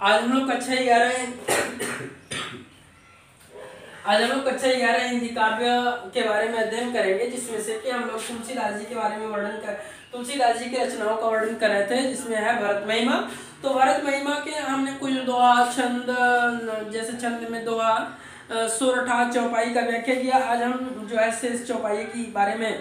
आज हम लोग कक्षा 11 हिंदी काव्य के बारे में अध्ययन करेंगे, जिसमें से कि हम लोग तुलसीदास जी के बारे में तुलसीदास जी के रचनाओं का वर्णन कर रहे थे, जिसमें है भरत महिमा। तो भरत महिमा के हमने कुछ दोहा, छंद, जैसे छंद में दोहा, सोरठा, चौपाई का व्याख्या किया। आज हम जो है शेष चौपाई के बारे में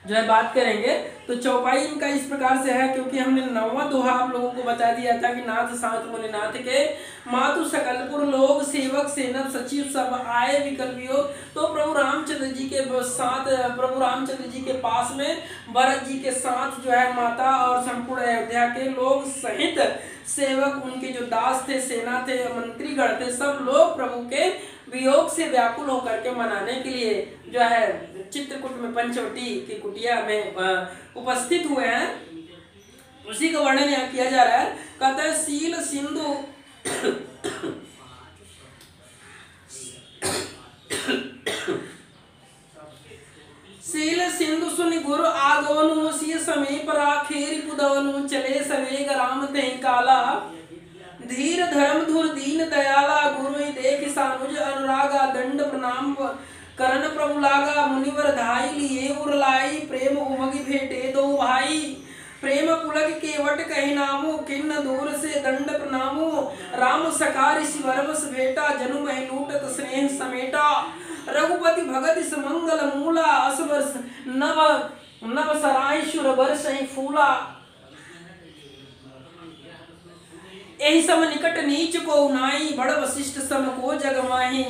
जो है बात करेंगे। तो चौपाई इनका इस प्रकार से है, क्योंकि हमने 9वां दोहा आप लोगों को बता दिया था कि नाथ साथ मुनिनाथ के मातु सकलपुर लोग सेवक सेनब सचिव सब आए विकल वियोग। तो प्रभु रामचंद्र जी के साथ, प्रभु रामचंद्र जी के पास में भरत जी के साथ जो है माता और संपूर्ण अयोध्या के लोग सहित सेवक, उनके जो दास थे, सेना थे, मंत्रीगण थे, सब लोग प्रभु के वियोग से व्याकुल होकर के मनाने के लिए जो है चित्रकूट में पंचवटी की कुटिया में उपस्थित हुए हैं। उसी का वर्णन यहाँ किया जा रहा है। कहता है सील सिंधु सील सिंधु सुन गुरु आगवनु सिय समीप राखेरि पुदवनु चले सवेग राम तेहि काला धीर धर्म धुर दीन दयाला गुरु देख सानुज अनुरागा दंड प्रणाम करण प्रभु लागा मुनिवर धाई लिए उरलाई प्रेम उमगी भेटे दो भाई प्रेम पुलग केवट कही नामो किन्न दूर से दंड प्रणामो राम सखा ऋषि वरवस भेटा जनु मह लूटत स्नेह समेटा रघुपति भगत मंगल मूला असवर नव नव सराय शुर वर्ष फूला यही सम निकट नीच को उनाई बड़ वशिष्ठ सम को जग माही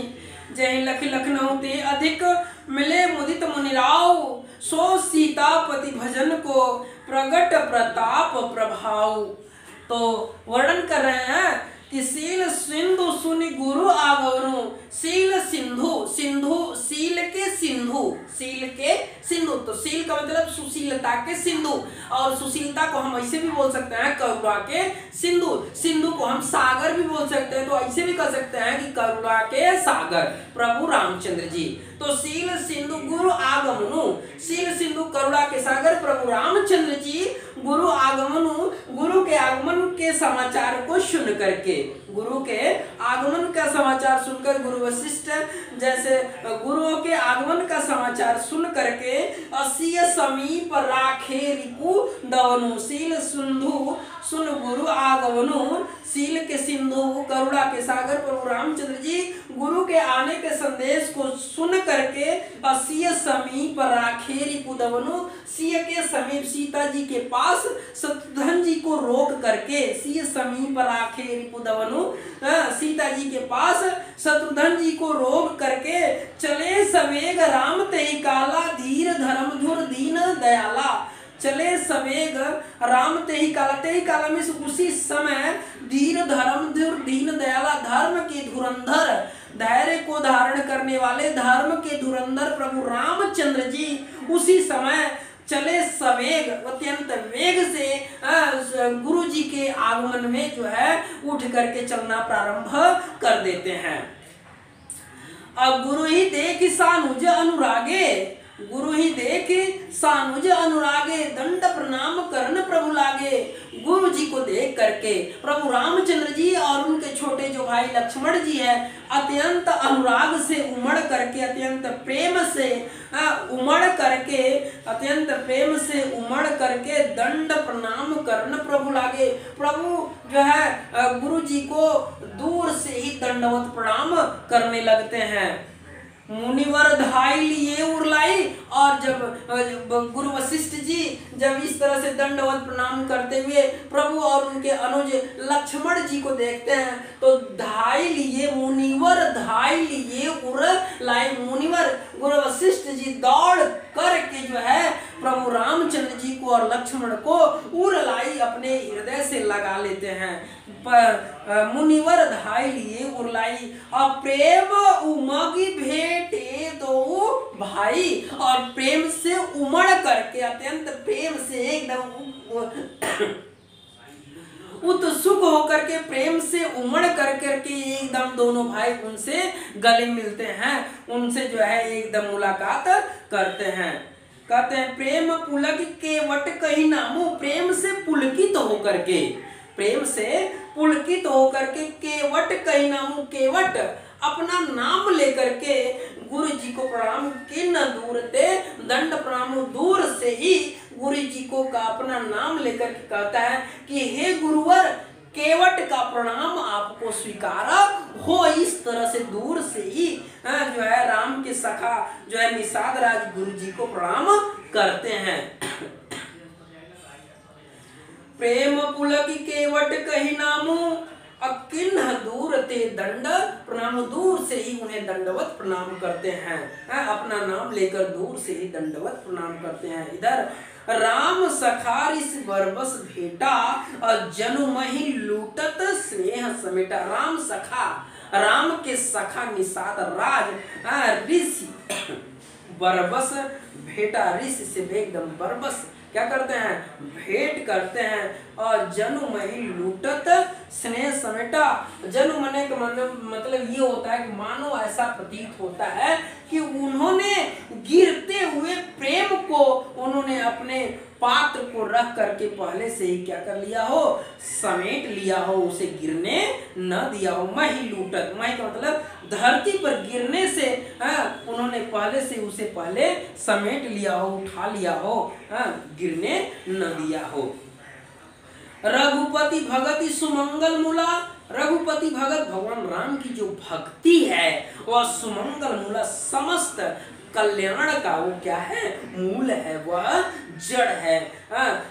जय लख लखनऊ ते अधिक मिले मुदित मुनिराव सो सीतापति भजन को प्रगट प्रताप प्रभाव। तो वर्णन कर रहे हैं कि सील सिंधु सुनि गुरु आगवनु। सील सिंधु, सिंधु सील के सिंधु, सील के सिंधु, तो सील का मतलब सुशीलता के सिंधु, और सुशीलता को हम ऐसे भी बोल सकते हैं करुणा के सिंधु। सिंधु को हम सागर भी बोल सकते हैं, तो ऐसे भी कह सकते हैं कि करुणा के सागर प्रभु रामचंद्र जी। तो सील सिंधु गुरु आगमनु, सील सिंधु करुणा के सागर प्रभु रामचंद्र जी गुरु आगमनु, गुरु के आगमन के समाचार को सुन करके, गुरु के आगमन का समाचार सुनकर, गुरु वशिष्ठ जैसे गुरुओं के आगमन का समाचार सुन करके असीय समीप राखे रिपु दवनु। सील सिंधु सुन गुरु आगमनु, सील के सिंधु करुणा के सागर प्रभु रामचंद्र जी गुरु के आने के संदेश को सुन करके असीय समीप राखे रिपु दवनु, सीय के समीप सीता जी के पास शत्रुघ्न जी को रोक करके, सीय समीप राखे रिपु दवनु, सीता जी के पास शत्रुघ्न जी को रोक करके चले सवेग राम तेहि काला धीर धर्म धुर दीन दयाला। चले सवेग राम तेहि काला, तेहि काला में उसी समय धीर धर्म धुर दीन दयाला, धर्म के धुरंधर, धैर्य को धारण करने वाले धर्म के धुरंधर प्रभु रामचंद्र जी उसी समय चले सवेग, अत्यंत वेग से गुरु जी के आगमन में जो है उठ करके चलना प्रारंभ कर देते हैं। अब गुरु ही देख सानुज अनुरागे, गुरु ही देख सानुज अनुरागे दंड प्रणाम करण प्रभु लागे। गुरु जी को देख करके प्रभु रामचंद्र जी और उनके छोटे जो भाई लक्ष्मण जी है अत्यंत अनुराग से उमड़ करके, अत्यंत प्रेम से उमड़ करके, अत्यंत प्रेम से उमड़ करके दंड प्रणाम करण प्रभु लागे। प्रभु जो है गुरु जी को दूर से ही दंडवत प्रणाम करने लगते हैं। मुनिवर धाई लिए उरलाई, और जब गुरु वशिष्ठ जी जब इस तरह से दंडवत प्रणाम करते हुए प्रभु और उनके अनुज लक्ष्मण जी को देखते हैं तो धाई लिए, मुनिवर धाई लिए उरलाई, मुनिवर गुरु वशिष्ठ जी दौड़ करके जो है प्रभु रामचंद्र जी को और लक्ष्मण को उरलाई अपने हृदय से लगा लेते हैं। पर मुनिवर धाई लिए उरलाई, और प्रेम उमगी भेटे दो भाई, और प्रेम से उमड़ करके, अत्यंत प्रेम से एकदम उत्सुक होकर के, प्रेम से उमड़ करके एकदम दोनों भाई उनसे गले मिलते हैं, उनसे जो है एकदम मुलाकात करते हैं। कहते हैं प्रेम पुलक के वट कही नामो, प्रेम से पुलकित होकर के, प्रेम से पुलकित होकर के केवट कही नामू केवट अपना नाम लेकर के गुरु जी को प्रणाम किन दूर ते दंड प्रणाम दूर से ही गुरु जी को का अपना नाम लेकर के कहता है कि हे गुरुवर केवट का प्रणाम आपको स्वीकारा हो। इस तरह से दूर से ही जो है राम के सखा जो है निषाद राज गुरु जी को प्रणाम करते हैं। प्रेम पुलक केवट कही नामू अकिन्ह दूर ते दंड प्रणाम, दूर से ही उन्हें दंडवत प्रणाम करते हैं। अपना नाम लेकर दूर से ही दंडवत प्रणाम करते हैं। इधर राम सखार इस बरबस भेटा और जनुमहि लूटत स्नेह समेटा। राम सखा, राम के सखा निषाद राज ऋषि बरबस भेटा, ऋषि से एकदम बरबस क्या करते हैं, भेंट करते हैं। और जनुमहि लूटत स्नेह समेटा, जनु मने का मतलब ये होता है कि मानो ऐसा प्रतीत होता है कि उन्होंने गिरते हुए प्रेम को उन्होंने अपने पात्र को रख करके पहले से ही क्या कर लिया हो, समेट लिया हो, उसे गिरने न दिया हो। मही लूटत, मही का मतलब धरती पर गिरने से उन्होंने पहले से उसे पहले समेट लिया हो, उठा लिया हो, गिरने न दिया हो। रघुपति भगति सुमंगल मूला, रघुपति भगत भगवान राम की जो भक्ति है वह सुमंगल मूला, समस्त कल्याण का वो क्या है, मूल है, वह जड़ है।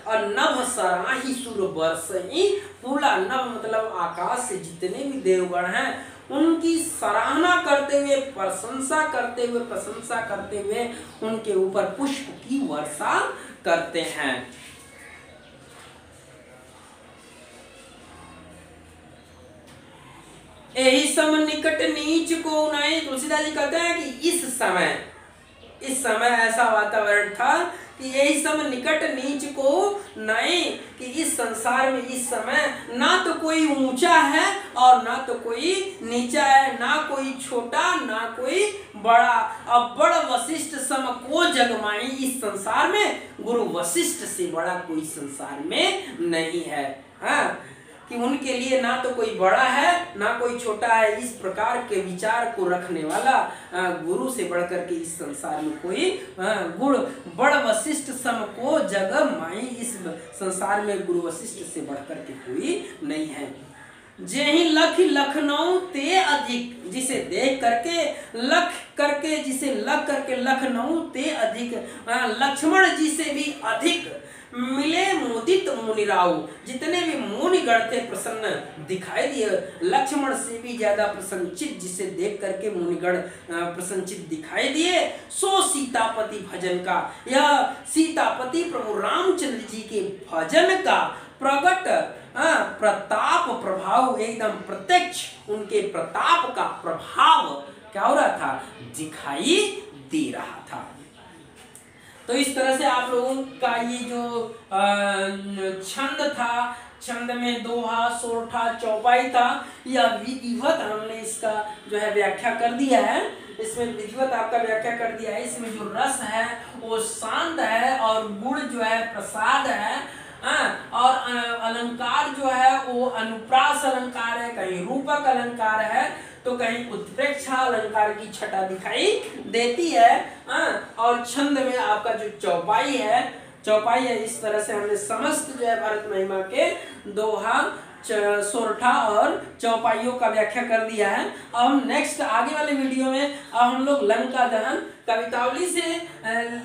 और नभ सराही सुर बरसई पूला, नभ मतलब आकाश से जितने भी देवगण हैं उनकी सराहना करते हुए, प्रशंसा करते हुए, प्रशंसा करते हुए उनके ऊपर पुष्प की वर्षा करते हैं। यही सम निकट नीच को नहीं, तुलसीदास जी कहते हैं कि इस समय ऐसा वातावरण था कि यही सम निकट नीच को नहीं, कि इस संसार में इस समय ना तो कोई ऊंचा है और ना तो कोई नीचा है, ना कोई छोटा ना कोई बड़ा। अब बड़ वशिष्ठ सम को जगमाई, इस संसार में गुरु वशिष्ठ से बड़ा कोई संसार में नहीं है। कि उनके लिए ना तो कोई बड़ा है ना कोई छोटा है, इस प्रकार के विचार को रखने वाला गुरु से बढ़कर के इस संसार में कोई गुण बड़ वशिष्ठ सम को जग माई, इस संसार में गुरु वशिष्ठ से बढ़कर के कोई नहीं है। जेहि लख लखनऊ ते अधिक, जिसे देख करके लख करके, जिसे लख करके लखनऊ ते अधिक, लक्ष्मण जी से भी अधिक मिले मुदित मुनिराव, जितने भी मुनिगण थे प्रसन्न दिखाई दिए, लक्ष्मण से भी ज्यादा प्रसन्नचित जिसे देख करके मुनिगण प्रसन्नचित दिखाई दिए। सो सीतापति भजन का, यह सीतापति प्रभु रामचंद्र जी के भजन का प्रगट प्रताप प्रभाव, एकदम प्रत्यक्ष उनके प्रताप का प्रभाव क्या हो रहा था, दिखाई दे रहा था। तो इस तरह से आप लोगों का ये जो छंद था, छंद में दोहा, सोरठा, चौपाई था, यह विधिवत हमने इसका जो है व्याख्या कर दिया है। इसमें विधिवत आपका व्याख्या कर दिया है। इसमें जो रस है वो शांत है और गुण जो है प्रसाद है, और अलंकार जो है वो अनुप्रास अलंकार है, कहीं रूपक अलंकार है तो कहीं उत्प्रेक्षा अलंकार की छटा दिखाई देती है। और छंद में आपका जो चौपाई है, इस तरह से हमने समस्त जो है भारत महिमा के दोहा, सोरठा और चौपाइयों का व्याख्या कर दिया है। अब हम नेक्स्ट आगे वाले वीडियो में अब हम लोग लंका दहन कवितावली से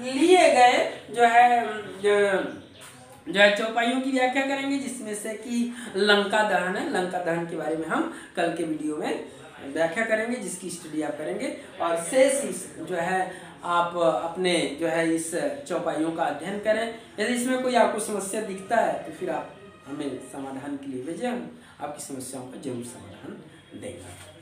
लिए गए जो है चौपाइयों की व्याख्या करेंगे, जिसमें से कि लंका दहन है। लंका दहन के बारे में हम कल के वीडियो में व्याख्या करेंगे, जिसकी स्टडी आप करेंगे। और शेष जो है आप अपने जो है इस चौपाइयों का अध्ययन करें। यदि इसमें कोई आपको समस्या दिखता है तो फिर आप हमें समाधान के लिए भेजें, हम आपकी समस्याओं का जरूर समाधान देंगे।